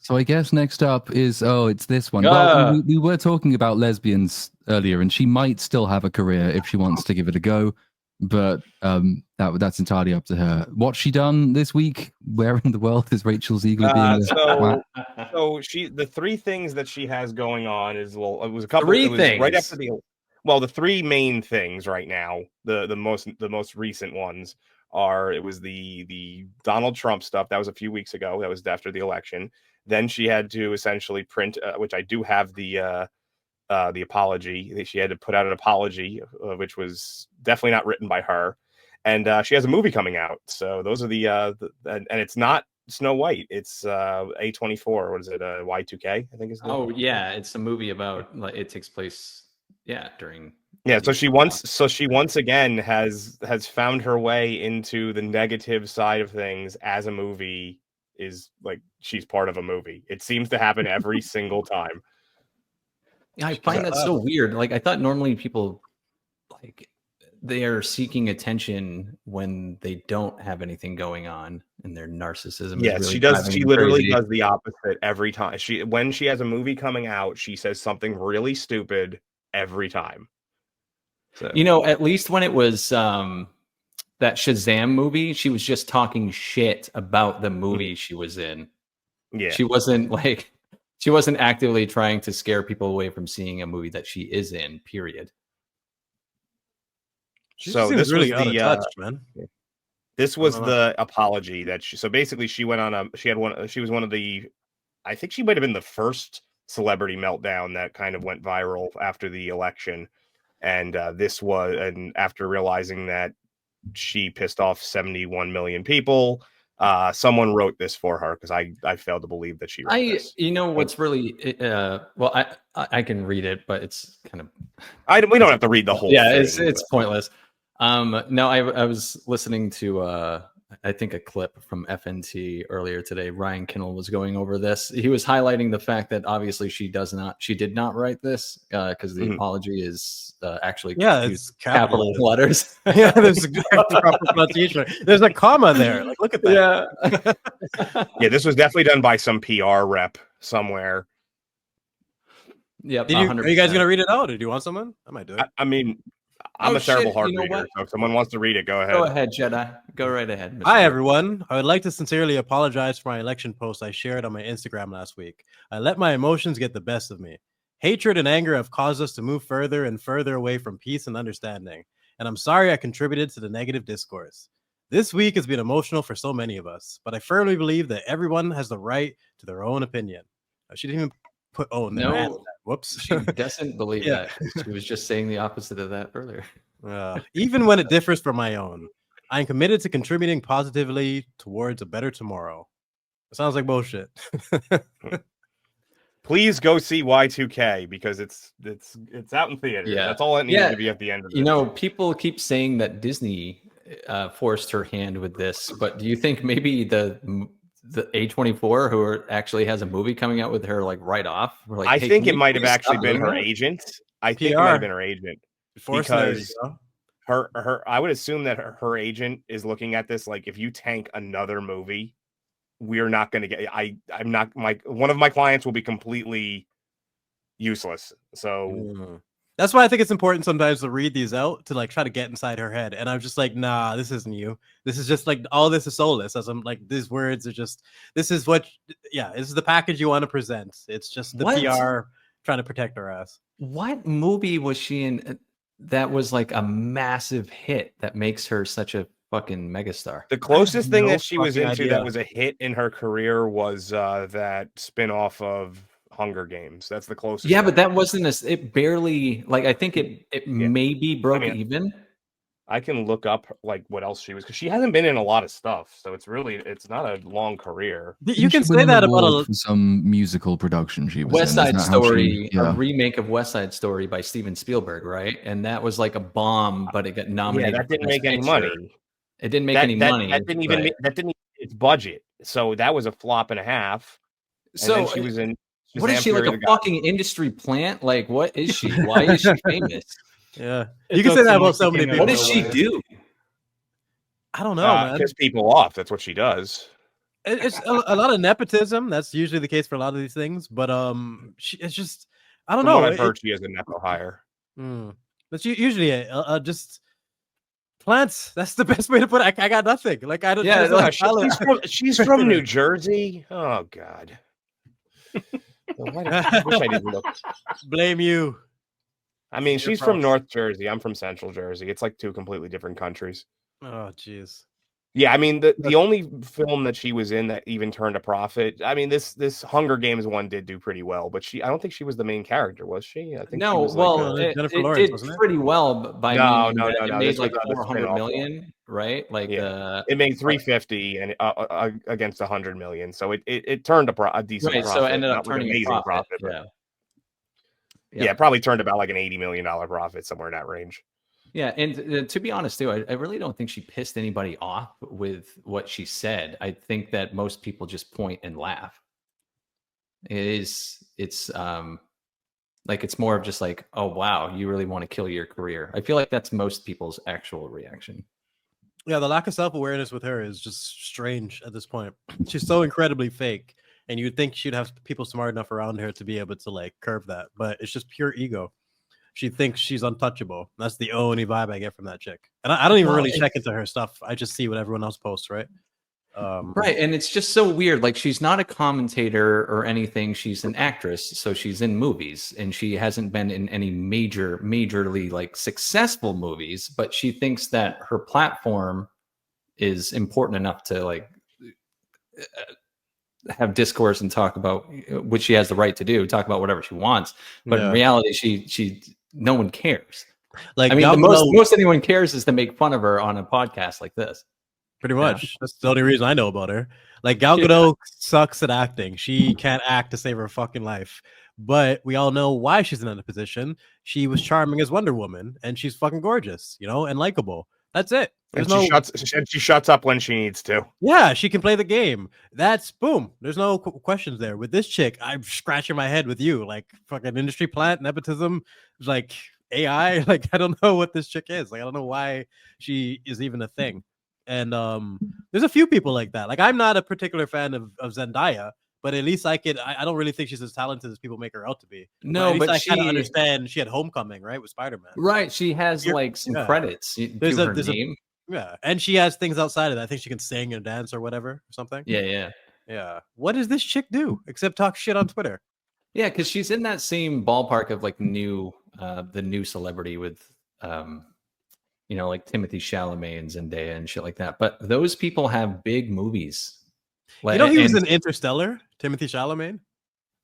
So I guess next up is it's this one. Well, we were talking about lesbians earlier, and she might still have a career if she wants to give it a go, but that's entirely up to her. What's she done this week? Where in the world is Rachel Ziegler being? So the three things that she has going on is, well, it was a couple. Three it was things. Right after the three main things right now. The most recent ones it was the Donald Trump stuff that was a few weeks ago. That was after the election. Then she had to essentially print, which I do have the apology. She had to put out an apology, which was definitely not written by her. And she has a movie coming out. So those are and it's not Snow White. It's A24. What is it? Y2K, I think is. Oh yeah, it's a movie about it takes place during. Yeah, so she once again has found her way into the negative side of things as a movie is like she's part of a movie. It seems to happen every single time. Yeah, I find that so weird. Like I thought normally people they are seeking attention when they don't have anything going on and their narcissism. Yes, really she does. She literally crazy. does the opposite every time. When she has a movie coming out, she says something really stupid every time. So. At least when it was that Shazam movie, she was just talking shit about the movie she was in. Yeah, she wasn't actively trying to scare people away from seeing a movie that she is in. Period. So this really out of touch, man. This was the apology that she. So basically, she went on She was one of the. I think she might have been the first celebrity meltdown that kind of went viral after the election. And after realizing that she pissed off 71 million people, someone wrote this for her because I failed to believe that she wrote this. What's really I can read it, but it's kind of we don't have to read the whole thing. It's pointless. No, I was listening to I think a clip from FNT earlier today. Ryan Kinnell was going over this. He was highlighting the fact that obviously she did not write this because the apology is actually it's capital letters. Yeah, there's a proper pronunciation. There's a comma there. Like, look at that. Yeah, this was definitely done by some PR rep somewhere. Yeah, are you guys gonna read it out, or do you want someone? I might do it. I mean, I'm a terrible hard reader, so if someone wants to read it, go ahead. Go ahead, Jedi. Go right ahead. Mr. Hi, everyone. I would like to sincerely apologize for my election post I shared on my Instagram last week. I let my emotions get the best of me. Hatred and anger have caused us to move further and further away from peace and understanding, and I'm sorry I contributed to the negative discourse. This week has been emotional for so many of us, but I firmly believe that everyone has the right to their own opinion. She didn't even put own. No. Whoops. She doesn't believe that. She was just saying the opposite of that earlier. Even when it differs from my own, I am committed to contributing positively towards a better tomorrow. It sounds like bullshit. Please go see Y2K because it's out in theaters. Yeah. That's all it needs to be at the end of it. People keep saying that Disney forced her hand with this, but do you think maybe the A24 who actually has a movie coming out with her right off? I think it might have actually been her agent. I think it might have been her agent because her I would assume that her agent is looking at this like, if you tank another movie, we're not going to get. I'm not one of my clients will be completely useless. So that's why I think it's important sometimes to read these out to try to get inside her head. And I'm just like, nah, this isn't you. This is just all this is soulless. As I'm like, these words are just. This is what. Yeah, this is the package you want to present. It's just the PR trying to protect her ass. What movie was she in that was a massive hit that makes her such a fucking megastar? The closest thing that she was into that was a hit in her career was that spin-off of Hunger Games. That's the closest. Yeah, but that wasn't it barely I think it maybe broke even. I can look up what else she was, because she hasn't been in a lot of stuff, so it's not a long career. You can say that about some musical production she was West Side in. Story, a remake of West Side Story by Steven Spielberg, right? And that was a bomb, but it got nominated. Yeah, that didn't make any money. It didn't make any money. That didn't even that didn't its budget. So that was a flop and a half. So then she was in. What is she, a fucking industry plant? What is she? Why is she famous? Yeah, you can say that about so many people. What does she do? I don't know, man. Piss people off. That's what she does. It's a lot of nepotism. That's usually the case for a lot of these things. But it's just I don't From know. what I've heard, she is a nepo hire. That's usually just plants. That's the best way to put it. I got nothing. Like I don't. Yeah, no, she's from New Jersey. Oh God. I wish I didn't look. Blame you. I mean, she's from North Jersey. I'm from Central Jersey. It's like two completely different countries. Oh, jeez. Yeah, I mean, the only film that she was in that even turned a profit. I mean, this Hunger Games one did do pretty well, but I don't think she was the main character, was she? I think no. she was Well, like, Jennifer it Lawrence, did wasn't it? pretty well by no, it made like the 400 million, right? Like it made 350 and against 100 million, so it turned a decent profit. So it ended up not turning an amazing profit. but it probably turned about like an $80 million profit, somewhere in that range. Yeah, and to be honest, too, I really don't think she pissed anybody off with what she said. I think that most people just point and laugh. It's like it's more of just like, oh wow, you really want to kill your career. I feel like that's most people's actual reaction. Yeah, the lack of self-awareness with her is just strange at this point. She's so incredibly fake, and you'd think she'd have people smart enough around her to be able to like curb that, but it's just pure ego. She thinks she's untouchable. That's the only vibe I get from that chick. And I don't even really check into her stuff. I just see what everyone else posts, right? Right. And it's just so weird. Like, she's not a commentator or anything. She's an actress. So she's in movies, and she hasn't been in any majorly like successful movies, but she thinks that her platform is important enough to like have discourse and talk about, which she has the right to do, talk about whatever she wants. But in reality, she no one cares. Like, I mean, the most anyone cares is to make fun of her on a podcast like this. Pretty much. That's the only reason I know about her. Like, Gal Gadot sucks at acting. She can't act to save her fucking life. But we all know why she's in that position. She was charming as Wonder Woman, and she's fucking gorgeous, and likable. That's it. She shuts up when she needs to. Yeah, she can play the game. That's boom. There's no questions there. With this chick, I'm scratching my head with you. Like, fucking industry plant, nepotism, like AI. Like, I don't know what this chick is. Like, I don't know why she is even a thing. And there's a few people like that. Like, I'm not a particular fan of Zendaya, but at least I don't really think she's as talented as people make her out to be. No, but I kind of understand. She had Homecoming, right, with Spider-Man. Right. She has like some credits to her name. Yeah, and she has things outside of that. I think she can sing and dance or whatever or something. Yeah. What does this chick do except talk shit on Twitter? Yeah, because she's in that same ballpark of like the new celebrity with like Timothy Chalamet and Zendaya and shit like that. But those people have big movies. Like, he was in Interstellar, Timothy Chalamet.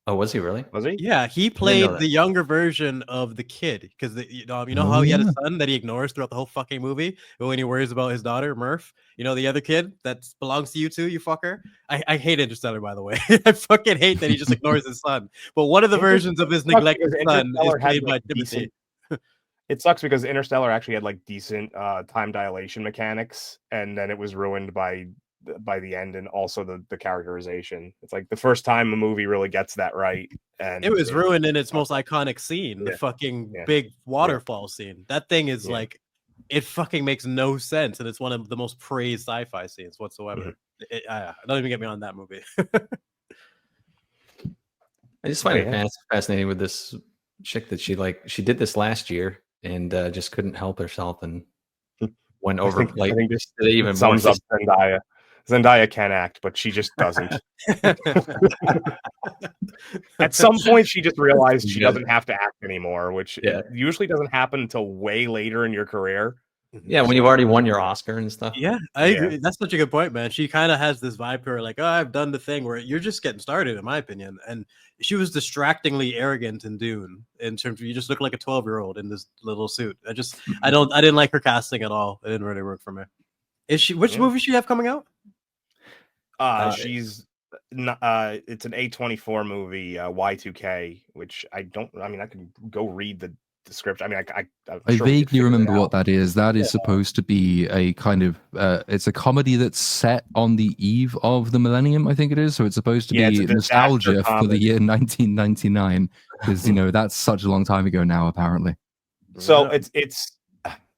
Oh, was he really? Was he? Yeah, he played the younger version of the kid because how he had a son that he ignores throughout the whole fucking movie, but when he worries about his daughter Murph, the other kid that belongs to you too, you fucker. I hate Interstellar, by the way. I fucking hate that he just ignores his son. But one of the versions of his neglected son is played by Timothy. It sucks because Interstellar actually had like decent time dilation mechanics, and then it was ruined by the end, and also the characterization. It's like the first time a movie really gets that right, and it was ruined in its most iconic scene, the fucking big waterfall scene. That thing is like, it fucking makes no sense, and it's one of the most praised sci-fi scenes whatsoever. Don't even get me on that movie. I just find it fascinating with this chick that she did this last year and just couldn't help herself and went over. I think this even sums up Zendaya. Zendaya can act, but she just doesn't. At some point, she just realized she doesn't have to act anymore, which usually doesn't happen until way later in your career. Yeah, when you've already won your Oscar and stuff. Yeah, I agree. That's such a good point, man. She kind of has this vibe to her, like, oh, I've done the thing where you're just getting started, in my opinion. And she was distractingly arrogant in Dune in terms of you just look like a 12-year-old in this little suit. I didn't like her casting at all. It didn't really work for me. Which movie she have coming out? She's not, it's an A24 movie, Y2K, which I can go read the description. I vaguely remember what that is. That is supposed to be a kind of it's a comedy that's set on the eve of the millennium, I think it is. So it's supposed to be nostalgia for the year 1999, because that's such a long time ago now, apparently. So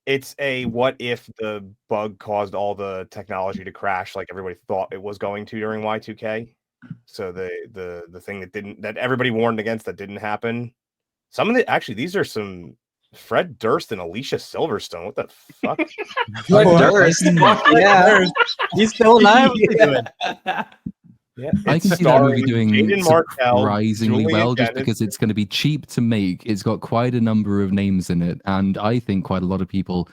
It's a what if the bug caused all the technology to crash like everybody thought it was going to during Y2K. So the thing that everybody warned against that didn't happen. Some of the actually these are some Fred Durst and Alicia Silverstone. What the fuck? Fred Durst. Yeah, he's still alive. What's he doing? Yeah, I can see that movie doing surprisingly well just because it's going to be cheap to make. It's got quite a number of names in it, and I think quite a lot of people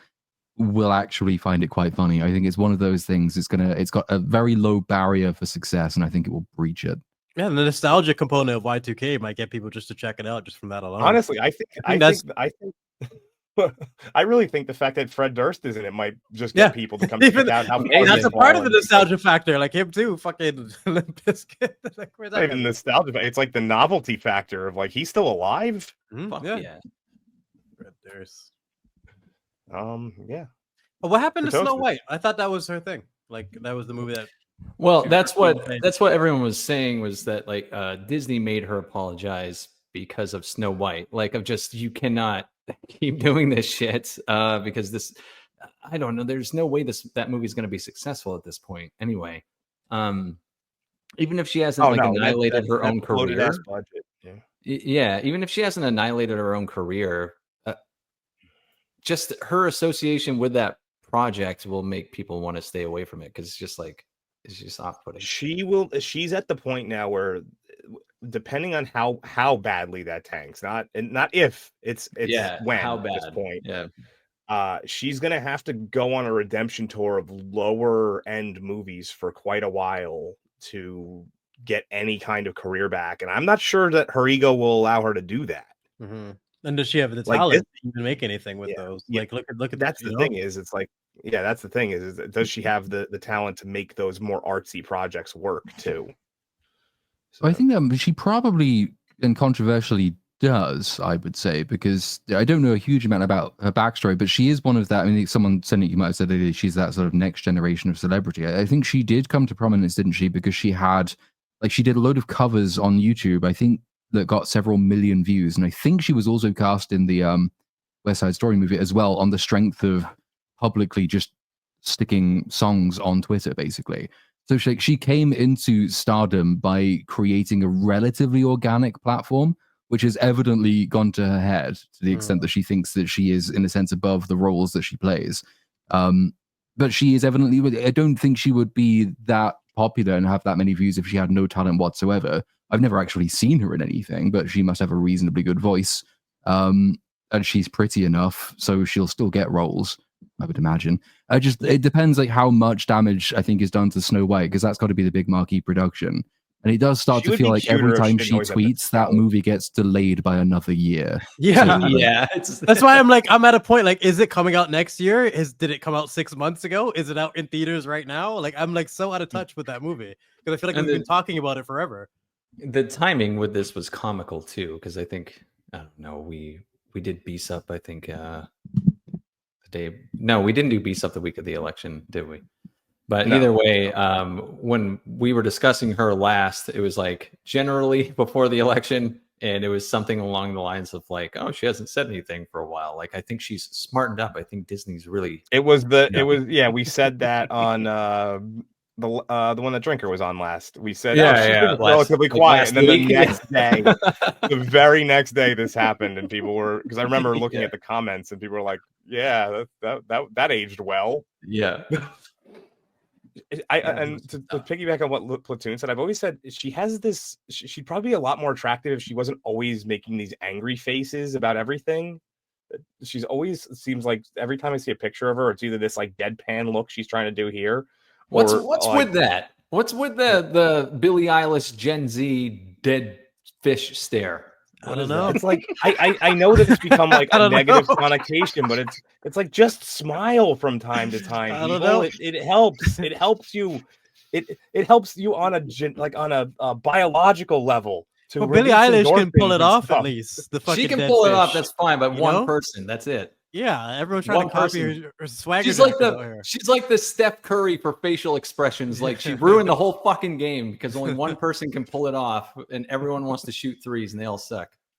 will actually find it quite funny. I think it's one of those things. It's got a very low barrier for success, and I think it will breach it. Yeah, and the nostalgia component of Y2K might get people just to check it out just from that alone. Honestly, I think I really think the fact that Fred Durst is in it might just get people to come check out how that's a part of the nostalgia factor, like him too. Fucking Limp Bizkit. Like, where's that even nostalgia. It's like the novelty factor of like he's still alive. Fuck yeah. Fred Durst. Yeah. But what happened to Snow White? I thought that was her thing. Like that was the movie that. Well, that's what everyone was saying was that like Disney made her apologize because of Snow White. Like of just you cannot keep doing this shit because this. I don't know. There's no way that movie is going to be successful at this point. Anyway, even if she hasn't annihilated her own career. Yeah, even if she hasn't annihilated her own career, just her association with that project will make people want to stay away from it because it's just off-putting. She's at the point now where, depending on how badly that tanks, not if it's when how bad at this point. Yeah. She's gonna have to go on a redemption tour of lower end movies for quite a while to get any kind of career back, and I'm not sure that her ego will allow her to do that. Mm-hmm. And does she have the talent to even make anything with those? Like, look at that's the thing is, it's like, that's the thing is does she have the talent to make those more artsy projects work too? So I think that she probably and controversially does, I would say, because I don't know a huge amount about her backstory, but she is one of that. I mean, someone said it, you might have said that she's that sort of next generation of celebrity. I think she did come to prominence, didn't she? Because she did a load of covers on YouTube, I think, that got several million views. And I think she was also cast in the West Side Story movie as well on the strength of publicly just sticking songs on Twitter, basically. So she came into stardom by creating a relatively organic platform, which has evidently gone to her head to the extent that she thinks that she is, in a sense, above the roles that she plays. But she is evidently, I don't think she would be that popular and have that many views if she had no talent whatsoever. I've never actually seen her in anything, but she must have a reasonably good voice. And she's pretty enough, so she'll still get roles, I would imagine. It depends like how much damage I think is done to Snow White, because that's got to be the big marquee production. And it does start to feel like every time she tweets, that movie gets delayed by another year. Yeah. That's why I'm at a point, like, is it coming out next year? Did it come out 6 months ago? Is it out in theaters right now? Like, I'm like so out of touch with that movie because I feel like we've been talking about it forever. The timing with this was comical too, because I think, I don't know, we did BSUP, I think we didn't do BSUP the week of the election, did we? But either way, when we were discussing her last, it was like generally before the election, and it was something along the lines of like, oh, she hasn't said anything for a while. Like, I think she's smartened up. I think Disney's really. We said that on the one that Drinker was on last. We said, she's relatively quiet, and then the next day, the very next day, this happened, and people were, because I remember looking at the comments, and people were like, yeah, that aged well. Yeah. And to piggyback on what Platoon said, I've always said she has this. She'd probably be a lot more attractive if she wasn't always making these angry faces about everything. She's always seems like every time I see a picture of her, it's either this like deadpan look she's trying to do here. What's with that? What's with the Billie Eilish Gen Z dead fish stare? I don't know. It's like I know that it's become like a negative connotation, but it's like just smile from time to time. I don't know. It helps. It helps you. It helps you on a biological level. Well, Billie Eilish can pull it off at least. She can pull it off. That's fine, but one person. That's it. Yeah, everyone's trying to copy her swagger. She's like the Steph Curry for facial expressions. Like, she ruined the whole fucking game because only one person can pull it off, and everyone wants to shoot threes, and they all suck.